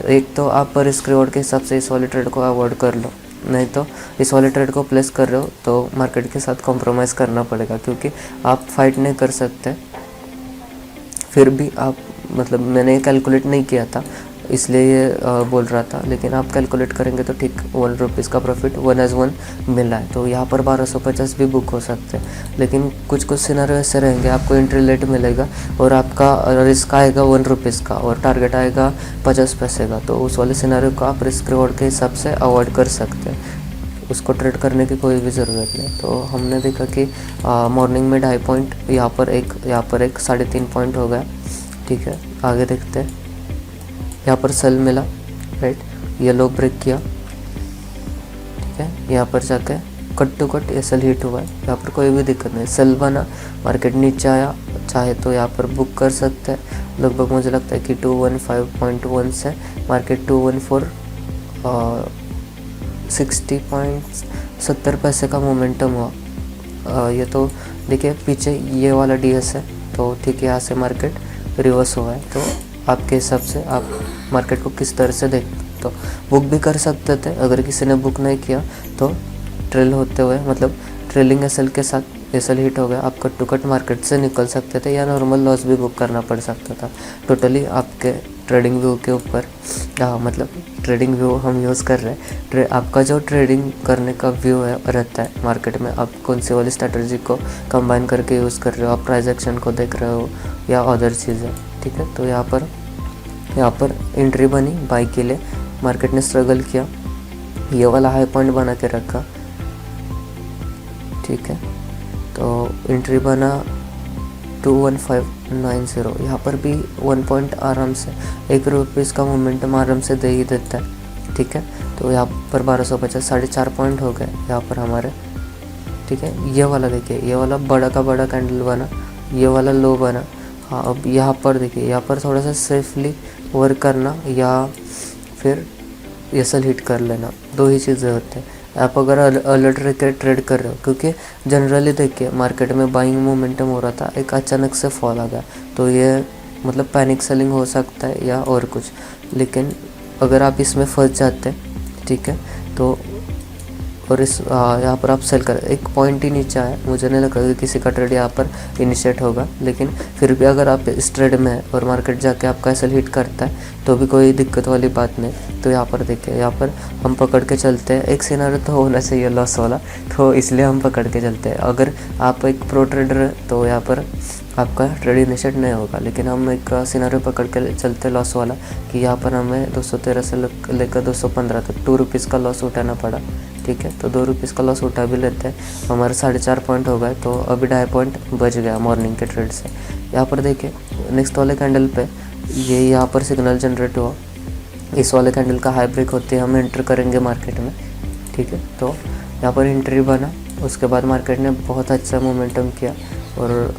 एक तो आप रिस्क रिवॉर्ड के हिसाब से इस वाले ट्रेड को अवॉइड कर लो, नहीं तो इस वाले ट्रेड को प्लेस कर रहे हो तो मार्केट के साथ कॉम्प्रोमाइज़ करना पड़ेगा, क्योंकि आप फाइट नहीं कर सकते। फिर भी आप मतलब मैंने कैलकुलेट नहीं किया था इसलिए ये बोल रहा था, लेकिन आप कैलकुलेट करेंगे तो ठीक ₹1 का प्रॉफिट 1/1 मिला है। तो यहाँ पर 1250 भी बुक हो सकते हैं, लेकिन कुछ सिनारियो ऐसे रहेंगे, आपको एंट्री लेट मिलेगा और आपका रिस्क आएगा ₹1 का और टारगेट आएगा 50 पैसे का। तो उस वाले सिनारियो को आप रिस्क रिवॉर्ड के हिसाब से अवॉइड कर सकते हैं, उसको ट्रेड करने की कोई भी ज़रूरत नहीं। तो हमने देखा कि मॉर्निंग में 2.5 पॉइंट, यहाँ पर एक 3.5 पॉइंट हो गया। ठीक है, आगे देखते हैं। यहाँ पर सेल मिला, राइट, येलो ब्रेक किया। ठीक है, यहाँ पर जाके cut to cut SL hit हुआ है, यहाँ पर कोई भी दिक्कत नहीं। सेल बना, मार्केट नीचे आया, चाहे तो यहाँ पर बुक कर सकते हैं। लगभग मुझे लगता है कि 215.1 से मार्केट 214.60 पैसे का मोमेंटम हुआ। ये तो देखिए पीछे ये वाला डीएस है, तो ठीक है, यहाँ से मार्केट रिवर्स हुआ है। तो आपके हिसाब से आप मार्केट को किस तरह से देखते, तो बुक भी कर सकते थे। अगर किसी ने बुक नहीं किया तो ट्रेल होते हुए, मतलब ट्रेलिंग एसएल के साथ एसएल हिट हो गया, आप कट टू कट मार्केट से निकल सकते थे, या नॉर्मल लॉस भी बुक करना पड़ सकता था। टोटली आपके ट्रेडिंग व्यू के ऊपर, मतलब ट्रेडिंग व्यू हम यूज़ कर रहे हैं। आपका जो ट्रेडिंग करने का व्यू है रहता है मार्केट में, आप कौन सी वाली स्ट्रैटेजी को कंबाइन करके यूज़ कर रहे हो, आप प्राइस एक्शन को देख रहे हो या अदर चीज़ें। ठीक है, तो यहाँ पर एंट्री बनी बाई के लिए, मार्केट ने स्ट्रगल किया, ये वाला हाई पॉइंट बना के रखा। ठीक है, तो एंट्री बना 21590, यहाँ पर भी 1 पॉइंट आराम से ₹1 का मोमेंटम आराम से दे ही देता है। ठीक है, तो यहाँ पर 1250 4.5 पॉइंट हो गए यहाँ पर हमारे। ठीक है, ये वाला देखिए, ये वाला बड़ा का बड़ा कैंडल बना, ये वाला लो बना। हाँ, अब यहाँ पर देखिए, यहाँ पर थोड़ा सा सेफली वर्क करना या फिर एसएल हिट कर लेना, दो ही चीज़ें होते हैं। आप अगर अलर्ट रह कर ट्रेड कर रहे हो, क्योंकि जनरली देखिए मार्केट में बाइंग मोमेंटम हो रहा था, एक अचानक से फॉल आ गया, तो ये मतलब पैनिक सेलिंग हो सकता है या और कुछ। लेकिन अगर आप इसमें फंस जाते हैं, ठीक है, तो और इस यहाँ पर आप सेल कर, एक पॉइंट ही नीचे आया, मुझे नहीं लग रहा कि किसी का ट्रेड यहाँ पर इनिशिएट होगा, लेकिन फिर भी अगर आप इस ट्रेड में है और मार्केट जाके आपका एसएल हिट करता है तो भी कोई दिक्कत वाली बात नहीं। तो यहाँ पर देखिए, यहाँ पर हम पकड़ के चलते हैं, एक सिनारियो तो होना चाहिए लॉस वाला, तो इसलिए हम पकड़ के चलते हैं। अगर आप एक प्रो ट्रेडर है तो यहाँ पर आपका ट्रेड इनिशिएट नहीं होगा। लेकिन हम एक सिनारियो पकड़ के चलते लॉस वाला कि यहाँ पर हमें 213 से लेकर 215 तक 2 रुपीज़ का लॉस उठाना पड़ा। ठीक है, तो 2 रुपीज़ का लॉस उठा भी लेते हैं, हमारे 4.5 पॉइंट हो गए, तो अभी 2.5 पॉइंट बच गया मॉर्निंग के ट्रेड से। यहाँ पर देखिए नेक्स्ट वाले कैंडल पे ये यहाँ पर सिग्नल जनरेट हुआ, इस वाले कैंडल का हाई ब्रेक होते हम एंटर करेंगे मार्केट में। ठीक है, तो यहाँ पर एंट्री बना, उसके बाद मार्केट ने बहुत अच्छा मोमेंटम किया और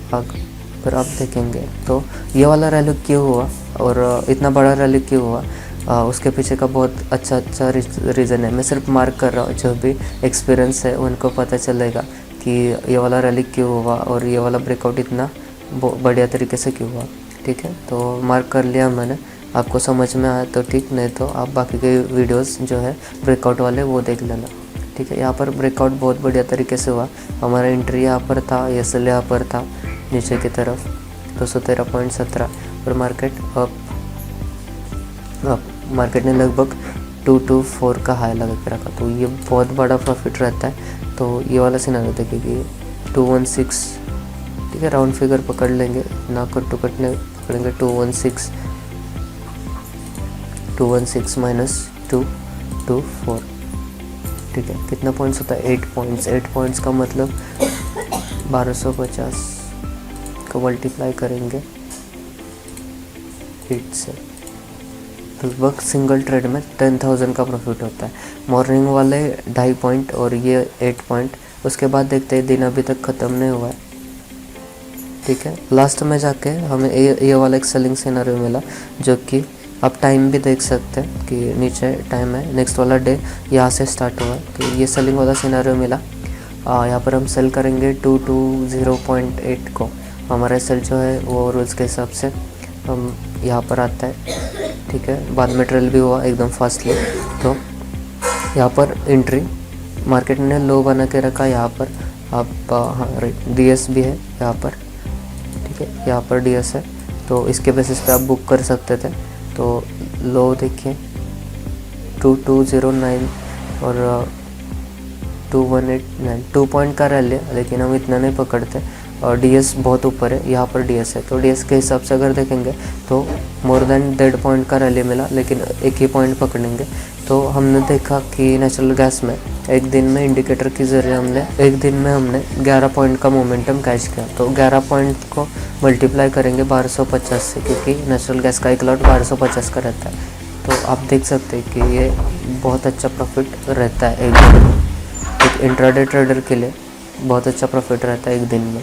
फिर आप देखेंगे तो ये वाला रैली क्यों हुआ और इतना बड़ा रैली क्यों हुआ, उसके पीछे का बहुत अच्छा रीज़न है। मैं सिर्फ मार्क कर रहा हूँ, जो भी एक्सपीरियंस है उनको पता चलेगा कि ये वाला रैली क्यों हुआ और ये वाला ब्रेकआउट इतना बढ़िया तरीके से क्यों हुआ। ठीक है, तो मार्क कर लिया मैंने, आपको समझ में आया तो ठीक, नहीं तो आप बाकी के वीडियोस जो है ब्रेकआउट वाले वो देख लेना। ठीक है, यहाँ पर ब्रेकआउट बहुत बढ़िया तरीके से हुआ, हमारा एंट्री यहाँ पर था, एसएल यहाँ पर था नीचे की तरफ 213.17 और मार्केट ने लगभग 224 का हाई लगा के रखा, तो ये बहुत बड़ा प्रॉफिट रहता है। तो ये वाला सिनारियो देखिए 216, ठीक है, राउंड फिगर पकड़ लेंगे, ना कट टू कट नहीं पकड़ेंगे, 216 माइनस 224, ठीक है, कितना पॉइंट्स होता है 8 पॉइंट्स का मतलब 1250 का मल्टीप्लाई करेंगे 8 से, लगभग सिंगल ट्रेड में 10,000 का प्रॉफिट होता है। मॉर्निंग वाले 2.5 पॉइंट और ये 8 पॉइंट, उसके बाद देखते हैं दिन अभी तक ख़त्म नहीं हुआ है। ठीक है, लास्ट में जाके हमें ये वाला एक सेलिंग सिनेरियो मिला, जो कि आप टाइम भी देख सकते हैं कि नीचे टाइम है, नेक्स्ट वाला डे यहाँ से स्टार्ट हुआ, तो ये सेलिंग वाला सिनेरियो मिला। यहाँ पर हम सेल करेंगे 220.8 को, हमारा सेल जो है वो रोज़ के हिसाब से हम यहाँ पर आता है। ठीक है, बाद में ट्रेल भी हुआ एकदम फास्टली, तो यहाँ पर एंट्री मार्केट ने लो बना के रखा, यहाँ पर आप हाँ राइट DS भी है यहाँ पर। ठीक है, यहाँ पर DS है, तो इसके बेसिस पे आप बुक कर सकते थे। तो लो देखिए 2209 और 2189, 2 पॉइंट का रैली है, लेकिन हम इतना नहीं पकड़ते और DS बहुत ऊपर है, यहाँ पर DS है, तो DS के हिसाब से अगर देखेंगे तो मोर देन 1.5 पॉइंट का रैली मिला, लेकिन एक ही पॉइंट पकड़ेंगे। तो हमने देखा कि नेचुरल गैस में एक दिन में इंडिकेटर के ज़रिए हमने 11 पॉइंट का मोमेंटम कैच किया, तो 11 पॉइंट को मल्टीप्लाई करेंगे 1250 से, क्योंकि नेचुरल गैस का एक लॉट 1250 का रहता है। तो आप देख सकते हैं कि ये बहुत अच्छा प्रॉफिट रहता है एक दिन में, एक इंट्राडे ट्रेडर के लिए बहुत अच्छा प्रॉफिट रहता है एक दिन में।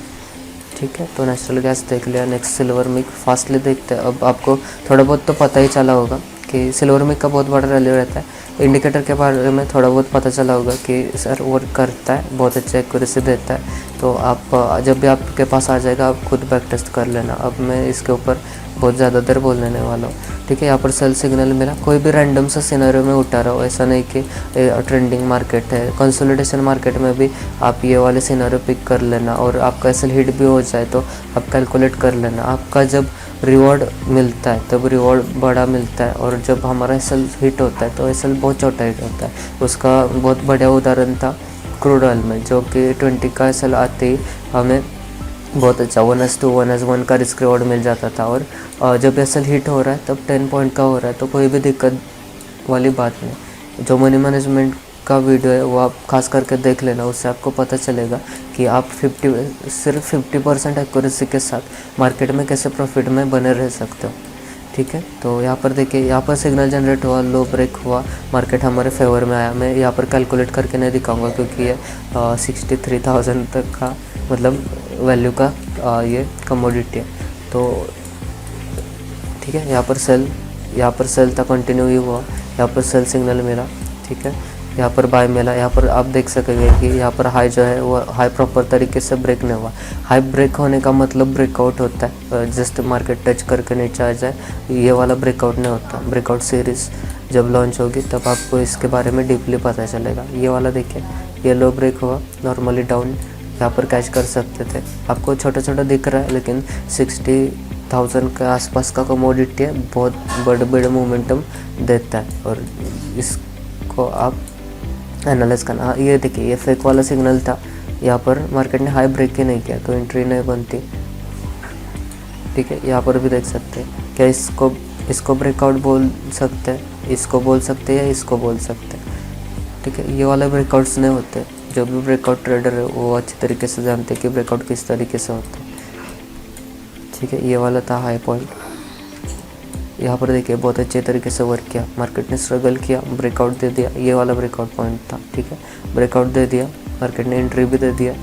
ठीक है, तो नेचुरल गैस देख लिया, नेक्स्ट सिल्वर मिक फास्टली देखते हैं। अब आपको थोड़ा बहुत तो पता ही चला होगा कि सिल्वर मिक का बहुत बड़ा रैली रहता है। इंडिकेटर के बारे में थोड़ा बहुत पता चला होगा कि सर वर्क करता है, बहुत अच्छा एक्यूरेसी देता है, तो आप जब भी आपके पास आ जाएगा आप खुद बैक टेस्ट कर लेना। अब मैं इसके ऊपर बहुत ज़्यादा देर बोलने वाला हूँ। ठीक है, यहाँ पर सेल सिग्नल मिला, कोई भी रैंडम सा सिनेरियो में उठा रहा हो, ऐसा नहीं कि ट्रेंडिंग मार्केट है, कंसोलिडेशन मार्केट में भी आप ये वाले सिनेरियो पिक कर लेना, और आपका एसएल हिट भी हो जाए तो आप कैलकुलेट कर लेना। आपका जब रिवॉर्ड मिलता है तब रिवॉर्ड बड़ा मिलता है, और जब हमारा एसएल हिट होता है तो एसएल बहुत छोटा हिट होता है। उसका बहुत बढ़िया उदाहरण था क्रूड ऑयल में, जो कि 20 का एसएल आते ही हमें बहुत अच्छा 1:2 1:1 का रिस्क रिवॉर्ड मिल जाता था, और जब एसएल हिट हो रहा है तब 10 पॉइंट का हो रहा है, तो कोई भी दिक्कत वाली बात नहीं। जो मनी मैनेजमेंट का वीडियो है वो आप खास करके देख लेना, उससे आपको पता चलेगा कि आप सिर्फ 50% एक्यूरेसी के साथ मार्केट में कैसे प्रॉफिट में बने रह सकते हो। ठीक है, तो यहाँ पर देखिए, यहाँ पर सिग्नल जनरेट हुआ, लो ब्रेक हुआ, मार्केट हमारे फेवर में आया। मैं यहाँ पर कैलकुलेट करके नहीं दिखाऊंगा क्योंकि ये 63,000 तक का मतलब वैल्यू का ये कमोडिटी है। तो ठीक है, यहाँ पर सेल था, कंटिन्यू ही हुआ, यहाँ पर सेल सिग्नल मिला। ठीक है, यहाँ पर बाय मिला। यहाँ पर आप देख सकेंगे कि यहाँ पर हाई जो है वो हाई प्रॉपर तरीके से ब्रेक नहीं हुआ। हाई ब्रेक होने का मतलब ब्रेकआउट होता है, जस्ट मार्केट टच करके नीचे आ जाए, ये वाला ब्रेकआउट नहीं होता। ब्रेकआउट सीरीज़ जब लॉन्च होगी तब आपको इसके बारे में डीपली पता चलेगा। ये वाला देखिए, ये लो ब्रेक हुआ, नॉर्मली डाउन यहाँ पर कैच कर सकते थे। आपको छोटा छोटा दिख रहा है, लेकिन 60,000 के आसपास का कमोडिटी है, बहुत बड़े मोमेंटम देता है, और इसको आप एनालाइज करना। ये देखिए, ये फेक वाला सिग्नल था, यहाँ पर मार्केट ने हाई ब्रेक ही नहीं किया तो एंट्री नहीं बनती। ठीक है, यहाँ पर भी देख सकते हैं। क्या इसको ब्रेकआउट बोल सकते हैं, इसको बोल सकते हैं या इसको बोल सकते हैं। ठीक है, ये वाले ब्रेकआउट्स नहीं होते। जो भी ब्रेकआउट ट्रेडर है वो अच्छी तरीके से जानते हैं कि ब्रेकआउट किस तरीके से होते हैं। ठीक है, ये वाला था हाई पॉइंट। यहाँ पर देखिए बहुत अच्छे तरीके से वर्क किया, मार्केट ने स्ट्रगल किया, ब्रेकआउट दे दिया। ये वाला ब्रेकआउट पॉइंट था। ठीक है, ब्रेकआउट दे दिया, मार्केट ने एंट्री भी दे दिया।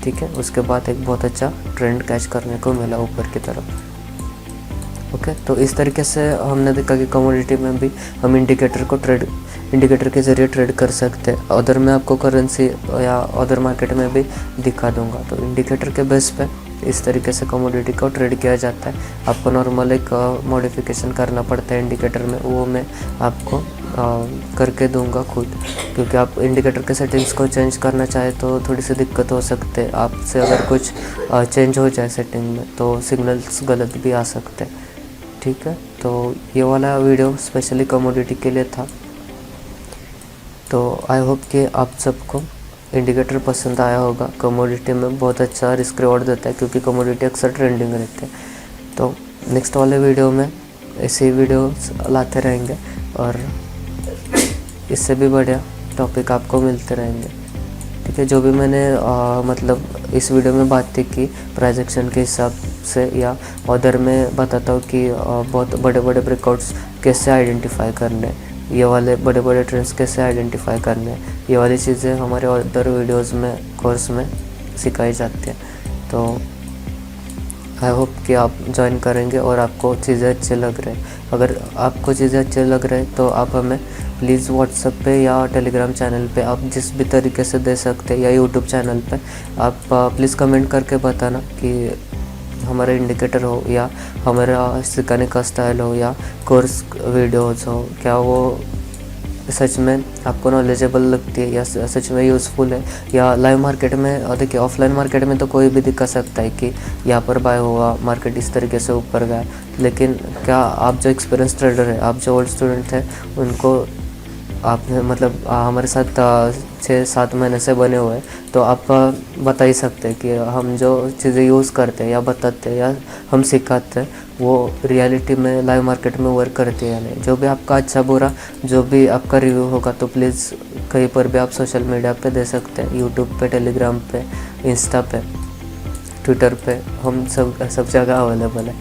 ठीक है, उसके बाद एक बहुत अच्छा ट्रेंड कैच करने को मिला ऊपर की तरफ। ओके, तो इस तरीके से हमने देखा कि कमोडिटी में भी हम इंडिकेटर के ज़रिए ट्रेड कर सकते हैं। अदर मैं आपको करेंसी या अदर मार्केट में भी दिखा दूंगा। तो इंडिकेटर के बेस पे इस तरीके से कमोडिटी को ट्रेड किया जाता है। आपको नॉर्मल एक मॉडिफिकेशन करना पड़ता है इंडिकेटर में, वो मैं आपको करके दूंगा खुद, क्योंकि आप इंडिकेटर के सेटिंग्स को चेंज करना चाहे तो थोड़ी सी दिक्कत हो सकते हैं आपसे। अगर कुछ चेंज हो जाए सेटिंग में तो सिग्नल्स गलत भी आ सकते हैं। ठीक है, तो ये वाला वीडियो स्पेशली कमोडिटी के लिए था। तो आई होप कि आप सबको इंडिकेटर पसंद आया होगा। कमोडिटी में बहुत अच्छा रिस्क रिवॉर्ड देता है, क्योंकि कमोडिटी अक्सर ट्रेंडिंग रहते हैं। तो नेक्स्ट वाले वीडियो में ऐसे वीडियोस लाते रहेंगे और इससे भी बढ़िया टॉपिक आपको मिलते रहेंगे। ठीक है, जो भी मैंने मतलब इस वीडियो में बातें की प्राइस एक्शन के हिसाब से, या अदर में बताता हूँ कि बहुत बड़े बड़े ब्रेकआउट्स कैसे आइडेंटिफाई करने, ये वाले बड़े बड़े ट्रेंड्स कैसे आइडेंटिफाई करने, ये वाली चीज़ें हमारे अदर वीडियोस में कोर्स में सिखाई जाती हैं। तो आई होप कि आप ज्वाइन करेंगे और आपको चीज़ें अच्छे लग रहे हैं। अगर आपको चीज़ें अच्छे लग रहे हैं तो आप हमें प्लीज़ व्हाट्सएप पे या टेलीग्राम चैनल पे आप जिस भी तरीके से दे सकते हैं, या यूट्यूब चैनल पे आप प्लीज़ कमेंट करके बताना कि हमारा इंडिकेटर हो या हमारा सिखाने का स्टाइल हो या कोर्स वीडियोज़ हो, क्या वो सच में आपको नॉलेजेबल लगती है या सच में यूज़फुल है। या लाइव मार्केट में देखिए, ऑफलाइन मार्केट में तो कोई भी दिखा सकता है कि यहाँ पर बाय हुआ, मार्केट इस तरीके से ऊपर गया, लेकिन क्या आप जो एक्सपीरियंस ट्रेडर है, आप जो ओल्ड स्टूडेंट है, उनको आपने मतलब हमारे साथ 6-7 महीने से बने हुए हैं, तो आप बता ही सकते हैं कि हम जो चीज़ें यूज़ करते हैं या बताते हैं या हम सिखाते हैं वो रियलिटी में लाइव मार्केट में वर्क करती है या नहीं। जो भी आपका अच्छा बुरा जो भी आपका रिव्यू होगा तो प्लीज़ कहीं पर भी आप सोशल मीडिया पे दे सकते हैं, यूट्यूब पे, टेलीग्राम पे, इंस्टा पे, ट्विटर पे, हम सब जगह अवेलेबल है।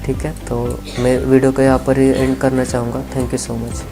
ठीक है, तो मैं वीडियो को यहाँ पर ही एंड करना चाहूँगा। Thank you so much.